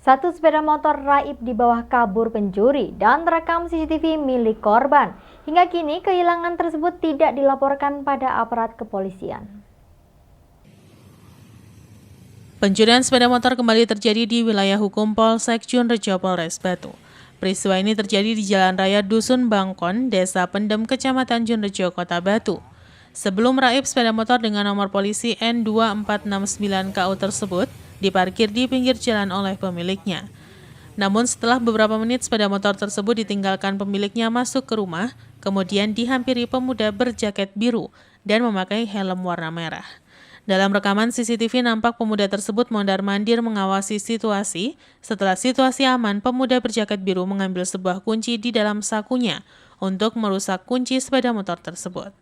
Satu sepeda motor raib di bawah kabur pencuri dan terekam CCTV milik korban. Hingga kini kehilangan tersebut tidak dilaporkan pada aparat kepolisian. Pencurian sepeda motor kembali terjadi di wilayah hukum Polsek Junrejo, Polres Batu. Peristiwa ini terjadi di Jalan Raya Dusun Bangkon, Desa Pendem, Kecamatan Junrejo, Kota Batu. Sebelum raib, sepeda motor dengan nomor polisi N2469KU tersebut diparkir di pinggir jalan oleh pemiliknya. Namun setelah beberapa menit sepeda motor tersebut ditinggalkan pemiliknya masuk ke rumah, kemudian dihampiri pemuda berjaket biru dan memakai helm warna merah. Dalam rekaman CCTV nampak pemuda tersebut mondar-mandir mengawasi situasi. Setelah situasi aman, pemuda berjaket biru mengambil sebuah kunci di dalam sakunya untuk merusak kunci sepeda motor tersebut.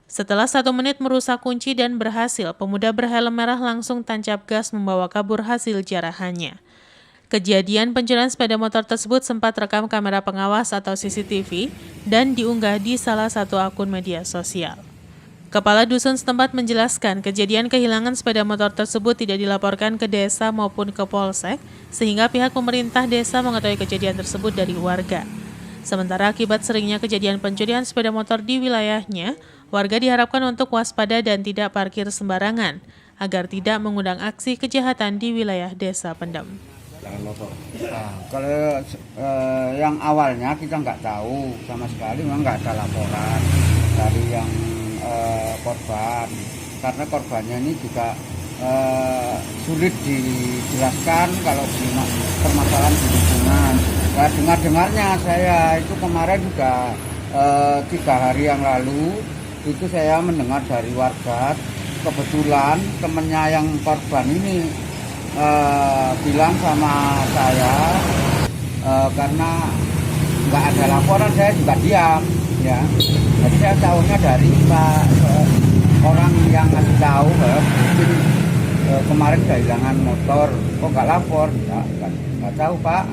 Setelah 1 menit merusak kunci dan berhasil, pemuda berhelm merah langsung tancap gas membawa kabur hasil jarahannya. Kejadian pencurian sepeda motor tersebut sempat rekam kamera pengawas atau CCTV dan diunggah di salah satu akun media sosial. Kepala dusun setempat menjelaskan kejadian kehilangan sepeda motor tersebut tidak dilaporkan ke desa maupun ke polsek, sehingga pihak pemerintah desa mengetahui kejadian tersebut dari warga. Sementara akibat seringnya kejadian pencurian sepeda motor di wilayahnya, warga diharapkan untuk waspada dan tidak parkir sembarangan, agar tidak mengundang aksi kejahatan di wilayah Desa Pendem. Kalau yang awalnya kita nggak tahu sama sekali, memang nggak ada laporan dari yang korban, karena korbannya ini juga sulit dijelaskan kalau permasalahan di lingkungan. Nah, dengar-dengarnya saya itu kemarin juga 3 hari yang lalu itu saya mendengar dari warga, kebetulan temennya yang korban ini bilang sama saya, karena nggak ada laporan saya juga diam ya. Jadi saya tahunya dari orang yang ngasih tahu bahwa mungkin kemarin kehilangan motor, kok nggak lapor, nggak tahu Pak.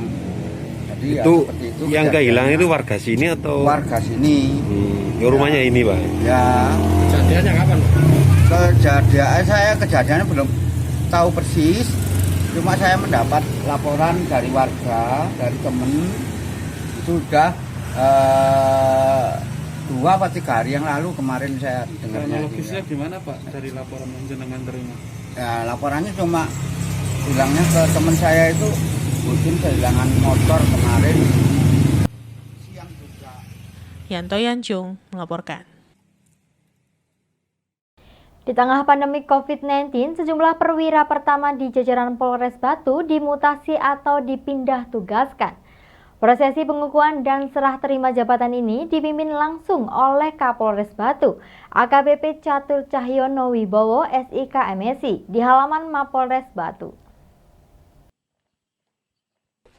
Jadi itu, ya, itu yang kehilangan itu warga sini atau? Warga sini. Ya, rumahnya ini Pak? Ya. Kejadiannya kapan? Kejadiannya belum tahu persis. Cuma saya mendapat laporan dari warga, dari temen, itu sudah 2 atau 3 hari yang lalu kemarin saya dengarnya. Kronologisnya gimana Pak dari laporan yang jenengan terima? Ya, laporannya cuma bilangnya ke teman saya itu mungkin kehilangan motor kemarin. Siang juga. Yanto Yanjung melaporkan. Di tengah pandemi COVID-19, sejumlah perwira pertama di jajaran Polres Batu dimutasi atau dipindah tugaskan. Prosesi pengukuhan dan serah terima jabatan ini dipimpin langsung oleh Kapolres Batu, AKBP Catur Cahyono Wibowo, SIK MSI, di halaman Mapolres Batu.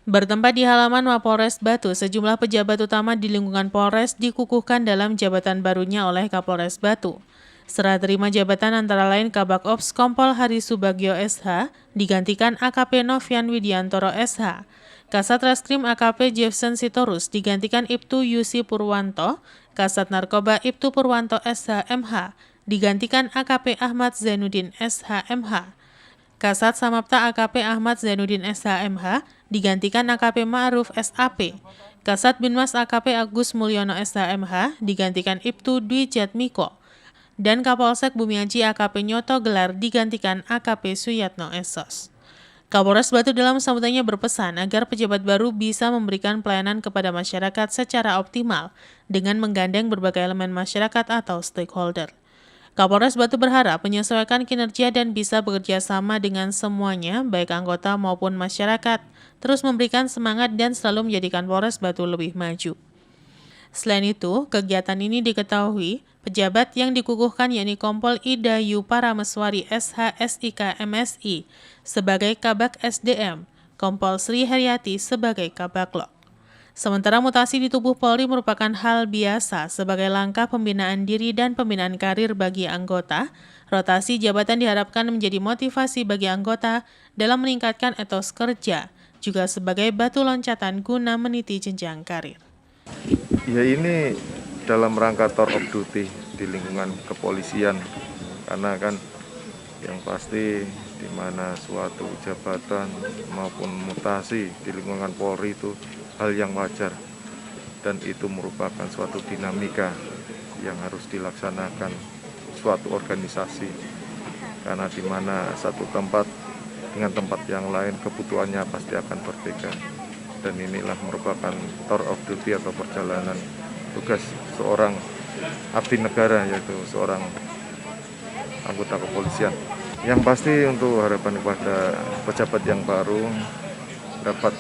Bertempat di halaman Mapolres Batu, sejumlah pejabat utama di lingkungan Polres dikukuhkan dalam jabatan barunya oleh Kapolres Batu. Serah terima jabatan antara lain Kabak Ops Kompol Hari Subagio SH digantikan AKP Novian Widiantoro SH. Kasat Reskrim AKP Jefferson Sitorus digantikan Ibtu Yusi Purwanto. Kasat Narkoba Ibtu Purwanto SH MH digantikan AKP Ahmad Zainuddin SH MH. Kasat Samapta AKP Ahmad Zainuddin SH MH digantikan AKP Ma'ruf SAP. Kasat Binmas AKP Agus Mulyono SH MH digantikan Ibtu Dwi Jatmiko. Dan Kapolsek Bumiaji AKP Nyoto Gelar digantikan AKP Suyatno Esos. Kapolres Batu dalam sambutannya berpesan agar pejabat baru bisa memberikan pelayanan kepada masyarakat secara optimal dengan menggandeng berbagai elemen masyarakat atau stakeholder. Kapolres Batu berharap menyesuaikan kinerja dan bisa bekerja sama dengan semuanya, baik anggota maupun masyarakat, terus memberikan semangat dan selalu menjadikan Polres Batu lebih maju. Selain itu, kegiatan ini diketahui pejabat yang dikukuhkan yakni Kompol Ida Yu Parameswari SH SIK MSI sebagai Kabak SDM, Kompol Sri Heriati sebagai Kabaklok. Sementara mutasi di tubuh Polri merupakan hal biasa sebagai langkah pembinaan diri dan pembinaan karir bagi anggota, rotasi jabatan diharapkan menjadi motivasi bagi anggota dalam meningkatkan etos kerja, juga sebagai batu loncatan guna meniti jenjang karir. Ya ini dalam rangka tour of duty di lingkungan kepolisian, karena kan yang pasti di mana suatu jabatan maupun mutasi di lingkungan Polri itu hal yang wajar, dan itu merupakan suatu dinamika yang harus dilaksanakan suatu organisasi, karena di mana satu tempat dengan tempat yang lain kebutuhannya pasti akan berbeda, dan inilah merupakan tour of duty atau perjalanan tugas seorang abdi negara, yaitu seorang anggota kepolisian. Yang pasti untuk harapan kepada pejabat yang baru dapat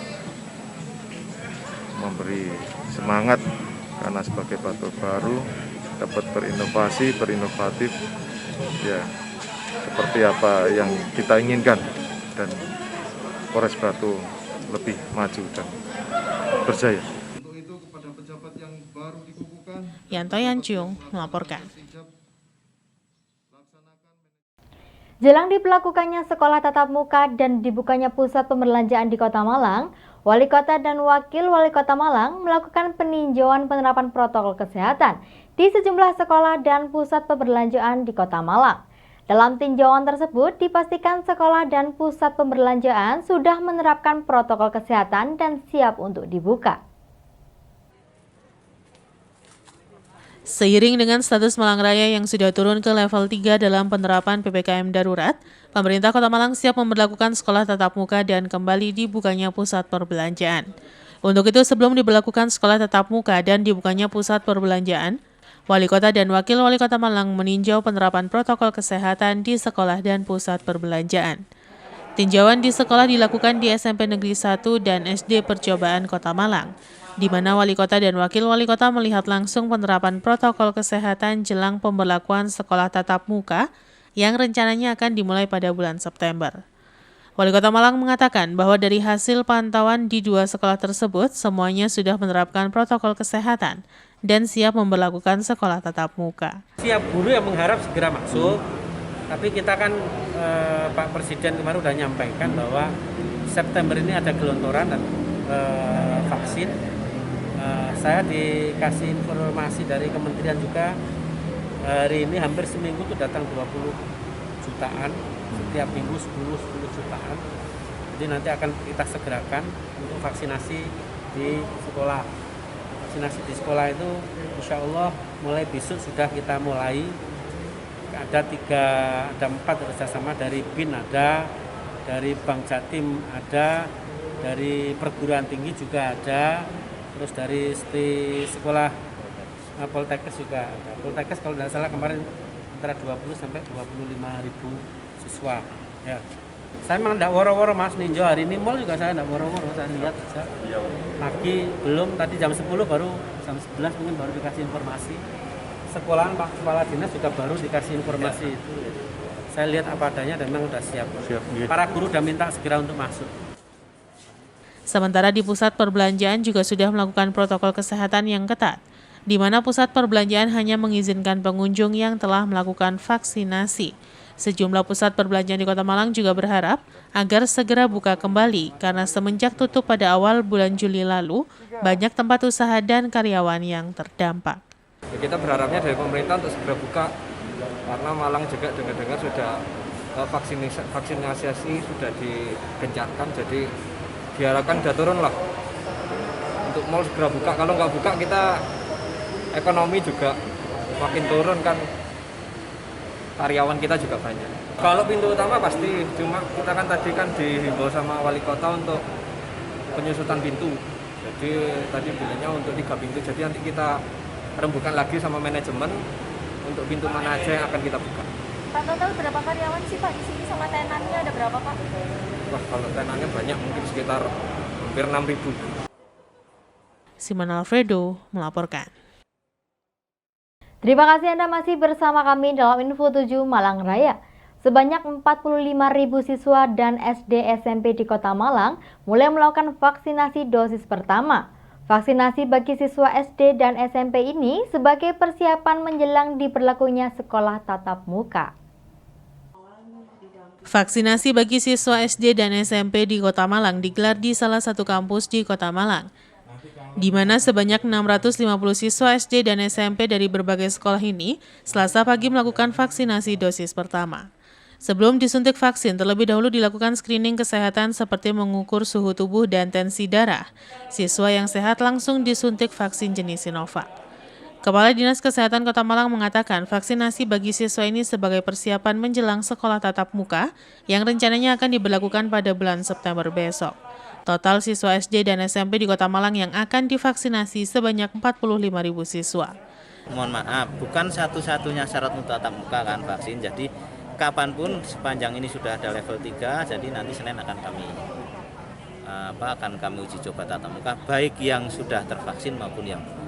memberi semangat, karena sebagai batu baru dapat berinovatif ya, seperti apa yang kita inginkan, dan Polres Batu lebih maju dan berjaya. Untuk itu kepada pejabat yang baru dikukuhkan, Yanto Yancung melaporkan. Jelang diberlakukannya sekolah tatap muka dan dibukanya pusat pembelanjaan di Kota Malang, Wali Kota dan Wakil Wali Kota Malang melakukan peninjauan penerapan protokol kesehatan di sejumlah sekolah dan pusat perbelanjaan di Kota Malang. Dalam tinjauan tersebut dipastikan sekolah dan pusat perbelanjaan sudah menerapkan protokol kesehatan dan siap untuk dibuka. Seiring dengan status Malang Raya yang sudah turun ke level 3 dalam penerapan PPKM darurat, pemerintah Kota Malang siap memberlakukan sekolah tatap muka dan kembali dibukanya pusat perbelanjaan. Untuk itu, sebelum diberlakukan sekolah tatap muka dan dibukanya pusat perbelanjaan, Wali Kota dan Wakil Wali Kota Malang meninjau penerapan protokol kesehatan di sekolah dan pusat perbelanjaan. Tinjauan di sekolah dilakukan di SMP Negeri 1 dan SD Percobaan Kota Malang, di mana Wali Kota dan Wakil Wali Kota melihat langsung penerapan protokol kesehatan jelang pemberlakuan sekolah tatap muka yang rencananya akan dimulai pada bulan September. Wali Kota Malang mengatakan bahwa dari hasil pantauan di 2 sekolah tersebut, semuanya sudah menerapkan protokol kesehatan dan siap memberlakukan sekolah tatap muka. Siap guru yang mengharap segera masuk, tapi kita kan Pak Presiden kemarin sudah nyampaikan bahwa September ini ada gelontoran dan vaksin. Saya dikasih informasi dari kementerian juga, hari ini hampir seminggu itu datang 20 jutaan, setiap minggu 10 jutaan. Jadi nanti akan kita segerakan untuk vaksinasi di sekolah. Vaksinasi di sekolah itu insya Allah mulai besok sudah kita mulai. Ada 4 kerjasama dari BIN ada, dari Bank Jatim ada, dari perguruan tinggi juga ada, terus dari sekolah Poltekkes juga ada. Poltekkes kalau tidak salah kemarin antara 20 sampai 25.000 siswa. Ya. Saya memang tidak woro-woro Mas ninjau hari ini, mall juga saya tidak woro-woro, saya lihat saja. Pagi belum, tadi jam 10 baru, jam 11 mungkin baru dikasih informasi. Sekolahan Pak Kepala Dinas juga baru dikasih informasi itu. Saya lihat apa adanya dan memang sudah siap. Para guru sudah minta segera untuk masuk. Sementara di pusat perbelanjaan juga sudah melakukan protokol kesehatan yang ketat, di mana pusat perbelanjaan hanya mengizinkan pengunjung yang telah melakukan vaksinasi. Sejumlah pusat perbelanjaan di Kota Malang juga berharap agar segera buka kembali karena semenjak tutup pada awal bulan Juli lalu, banyak tempat usaha dan karyawan yang terdampak. Kita berharapnya dari pemerintah untuk segera buka, karena Malang juga dengar-dengar sudah vaksinasi sudah digencarkan, jadi diharapkan sudah turun lah untuk mal segera buka. Kalau nggak buka kita ekonomi juga makin turun kan, karyawan kita juga banyak. Kalau pintu utama pasti, cuma kita kan tadi kan dihimbau sama wali kota untuk penyusutan pintu. Jadi tadi bilangnya untuk 3 pintu, jadi nanti kita rembukan lagi sama manajemen untuk pintu mana aja yang akan kita buka. Pak, total berapa karyawan sih Pak di sini sama tenannya ada berapa Pak? Wah, kalau tenannya banyak, mungkin sekitar hampir 6.000. Simon Alfredo melaporkan. Terima kasih Anda masih bersama kami dalam Info 7 Malang Raya. Sebanyak 45.000 siswa dan SD SMP di Kota Malang mulai melakukan vaksinasi dosis pertama. Vaksinasi bagi siswa SD dan SMP ini sebagai persiapan menjelang diberlakunya sekolah tatap muka. Vaksinasi bagi siswa SD dan SMP di Kota Malang digelar di salah satu kampus di Kota Malang, di mana sebanyak 650 siswa SD dan SMP dari berbagai sekolah ini Selasa pagi melakukan vaksinasi dosis pertama. Sebelum disuntik vaksin, terlebih dahulu dilakukan screening kesehatan seperti mengukur suhu tubuh dan tensi darah. Siswa yang sehat langsung disuntik vaksin jenis Sinovac. Kepala Dinas Kesehatan Kota Malang mengatakan vaksinasi bagi siswa ini sebagai persiapan menjelang sekolah tatap muka yang rencananya akan diberlakukan pada bulan September besok. Total siswa SD dan SMP di Kota Malang yang akan divaksinasi sebanyak 45.000 siswa. Mohon maaf, bukan satu-satunya syarat untuk tatap muka kan vaksin, jadi kapanpun sepanjang ini sudah ada level 3, jadi nanti Senin akan kami uji coba tatap muka, baik yang sudah tervaksin maupun yang belum.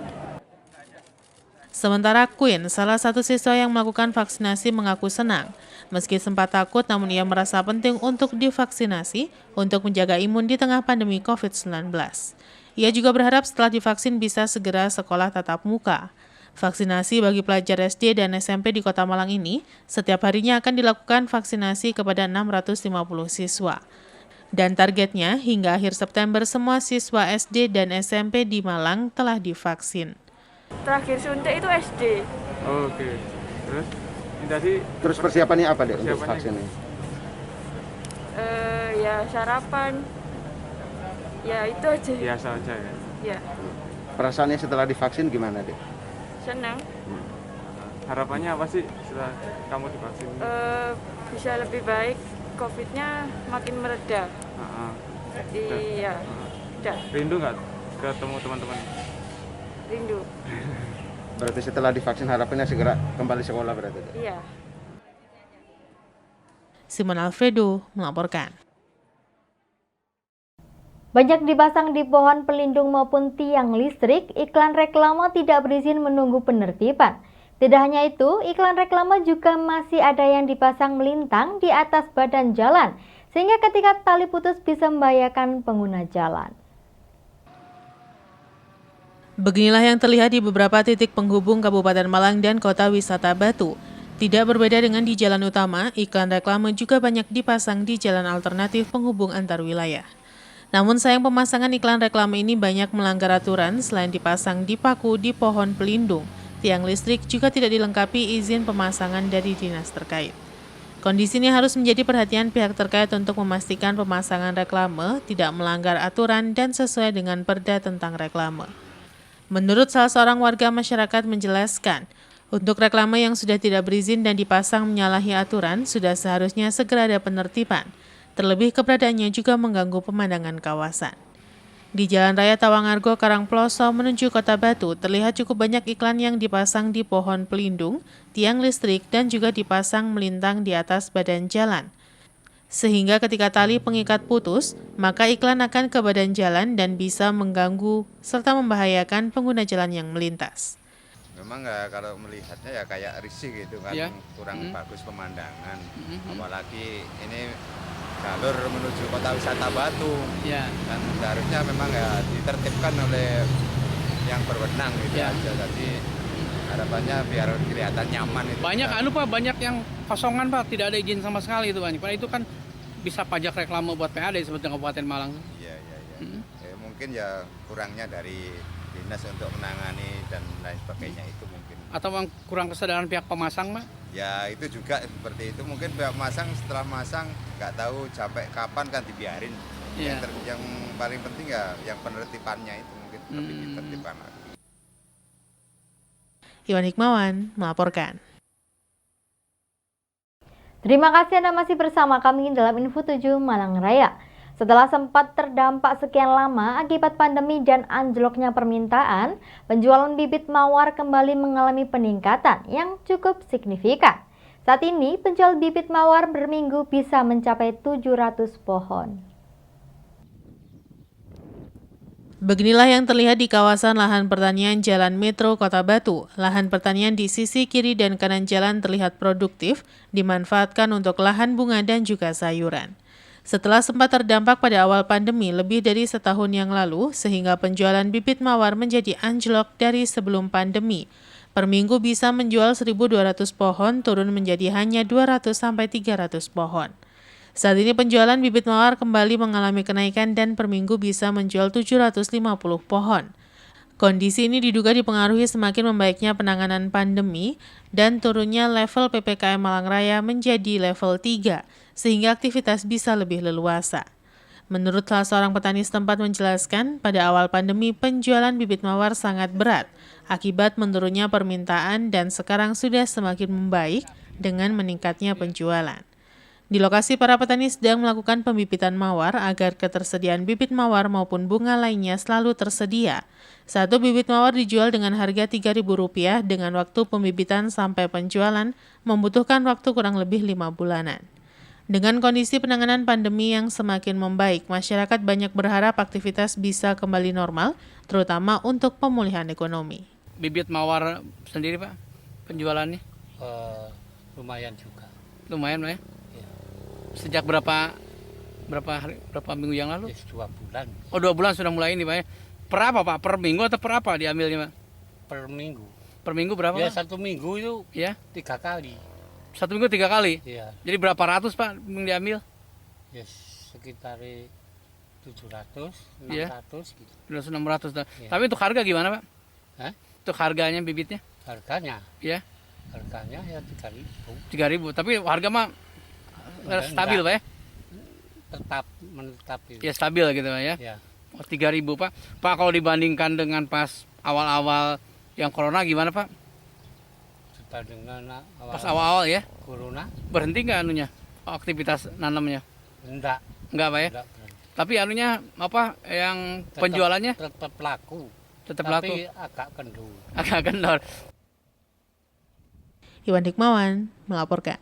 Sementara Queen, salah satu siswa yang melakukan vaksinasi mengaku senang. Meski sempat takut, namun ia merasa penting untuk divaksinasi untuk menjaga imun di tengah pandemi COVID-19. Ia juga berharap setelah divaksin bisa segera sekolah tatap muka. Vaksinasi bagi pelajar SD dan SMP di Kota Malang ini setiap harinya akan dilakukan vaksinasi kepada 650 siswa. Dan targetnya hingga akhir September semua siswa SD dan SMP di Malang telah divaksin. Terakhir suntik itu SD. Oh, oke. Terus persiapannya apa deh untuk vaksin ini? Ya sarapan. Ya itu aja. Biasa aja ya. Ya, Perasaannya setelah divaksin gimana deh? senang. Harapannya apa sih setelah kamu divaksin? Bisa lebih baik, COVID-nya makin mereda. Jadi ya, udah Rindu nggak ketemu teman-teman? rindu. Berarti setelah divaksin harapannya segera kembali sekolah berarti? Iya. Simon Alfredo melaporkan. Banyak dipasang di pohon pelindung maupun tiang listrik, iklan reklame tidak berizin menunggu penertiban. Tidak hanya itu, iklan reklame juga masih ada yang dipasang melintang di atas badan jalan, sehingga ketika tali putus bisa membahayakan pengguna jalan. Beginilah yang terlihat di beberapa titik penghubung Kabupaten Malang dan Kota Wisata Batu. Tidak berbeda dengan di jalan utama, iklan reklame juga banyak dipasang di jalan alternatif penghubung antar wilayah. Namun sayang pemasangan iklan reklame ini banyak melanggar aturan selain dipasang di paku di pohon pelindung. Tiang listrik juga tidak dilengkapi izin pemasangan dari dinas terkait. Kondisi ini harus menjadi perhatian pihak terkait untuk memastikan pemasangan reklame tidak melanggar aturan dan sesuai dengan Perda tentang reklame. Menurut salah seorang warga masyarakat menjelaskan, untuk reklame yang sudah tidak berizin dan dipasang menyalahi aturan, sudah seharusnya segera ada penertiban. Terlebih keberadaannya juga mengganggu pemandangan kawasan. Di Jalan Raya Tawangargo, Karangploso menuju Kota Batu, terlihat cukup banyak iklan yang dipasang di pohon pelindung, tiang listrik, dan juga dipasang melintang di atas badan jalan. Sehingga ketika tali pengikat putus, maka iklan akan ke badan jalan dan bisa mengganggu serta membahayakan pengguna jalan yang melintas. Memang kalau melihatnya ya kayak risih gitu kan, kurang bagus pemandangan. Apalagi ini jalur menuju Kota Wisata Batu. Dan seharusnya memang ya ditertibkan oleh yang berwenang gitu aja. Jadi harapannya biar kelihatan nyaman itu. Banyak yang kosongan Pak, tidak ada izin sama sekali itu Pak. Itu kan bisa pajak reklame buat PAD seperti Kabupaten Malang. Iya. Ya, mungkin ya kurangnya dari dinas untuk menangani dan lain sebagainya itu mungkin. Atau kurang kesadaran pihak pemasang Pak? Ya itu juga seperti itu, mungkin pihak pemasang setelah masang nggak tahu sampai kapan kan dibiarin. Yang paling penting ya yang penertibannya itu mungkin lebih ditertibkan lagi. Iwan Hikmawan melaporkan. Terima kasih Anda masih bersama kami dalam Info 7 Malang Raya. Setelah sempat terdampak sekian lama akibat pandemi dan anjloknya permintaan, penjualan bibit mawar kembali mengalami peningkatan yang cukup signifikan. Saat ini, penjual bibit mawar berminggu bisa mencapai 700 pohon. Beginilah yang terlihat di kawasan lahan pertanian Jalan Metro Kota Batu. Lahan pertanian di sisi kiri dan kanan jalan terlihat produktif, dimanfaatkan untuk lahan bunga dan juga sayuran. Setelah sempat terdampak pada awal pandemi lebih dari setahun yang lalu, sehingga penjualan bibit mawar menjadi anjlok dari sebelum pandemi. Per minggu bisa menjual 1.200 pohon, turun menjadi hanya 200-300 pohon. Saat ini penjualan bibit mawar kembali mengalami kenaikan dan per minggu bisa menjual 750 pohon. Kondisi ini diduga dipengaruhi semakin membaiknya penanganan pandemi dan turunnya level PPKM Malang Raya menjadi level 3, sehingga aktivitas bisa lebih leluasa. Menurut salah seorang petani setempat menjelaskan, pada awal pandemi penjualan bibit mawar sangat berat akibat menurunnya permintaan dan sekarang sudah semakin membaik dengan meningkatnya penjualan. Di lokasi, para petani sedang melakukan pembibitan mawar agar ketersediaan bibit mawar maupun bunga lainnya selalu tersedia. Satu bibit mawar dijual dengan harga Rp3.000 dengan waktu pembibitan sampai penjualan membutuhkan waktu kurang lebih 5 bulanan. Dengan kondisi penanganan pandemi yang semakin membaik, masyarakat banyak berharap aktivitas bisa kembali normal, terutama untuk pemulihan ekonomi. Bibit mawar sendiri Pak, penjualannya? Lumayan juga. Lumayan Pak ya? Sejak berapa minggu yang lalu? 2 bulan. Oh 2 bulan sudah mulai ini Pak ya? Per apa Pak? Per minggu atau per apa diambilnya Pak? Per minggu. Per minggu berapa Ya Pak? 1 minggu itu ya? 3 kali. 1 minggu 3 kali? Iya. Jadi berapa ratus Pak yang diambil? Ya sekitar 700, 600 ya? gitu. 600. Ya. Tapi untuk harga gimana Pak? Hah? Untuk harganya bibitnya? Harganya? Ya? Harganya ya 3.000. 3.000, tapi harga mah stabil Pak ya? Tetap menetap itu. Ya stabil gitu Pak ya? Ya. Oh, 3.000 Pak. Pak kalau dibandingkan dengan pas awal-awal yang corona gimana Pak? Dibandingkan Pas awal-awal ya? Corona. Berhenti nggak anunya? Aktivitas nanamnya? Enggak. Enggak Pak ya? Enggak. Tapi anunya apa yang penjualannya? Tetap laku. Tetap tapi laku. agak kendor. Agak kendor. Iwan Hikmawan melaporkan.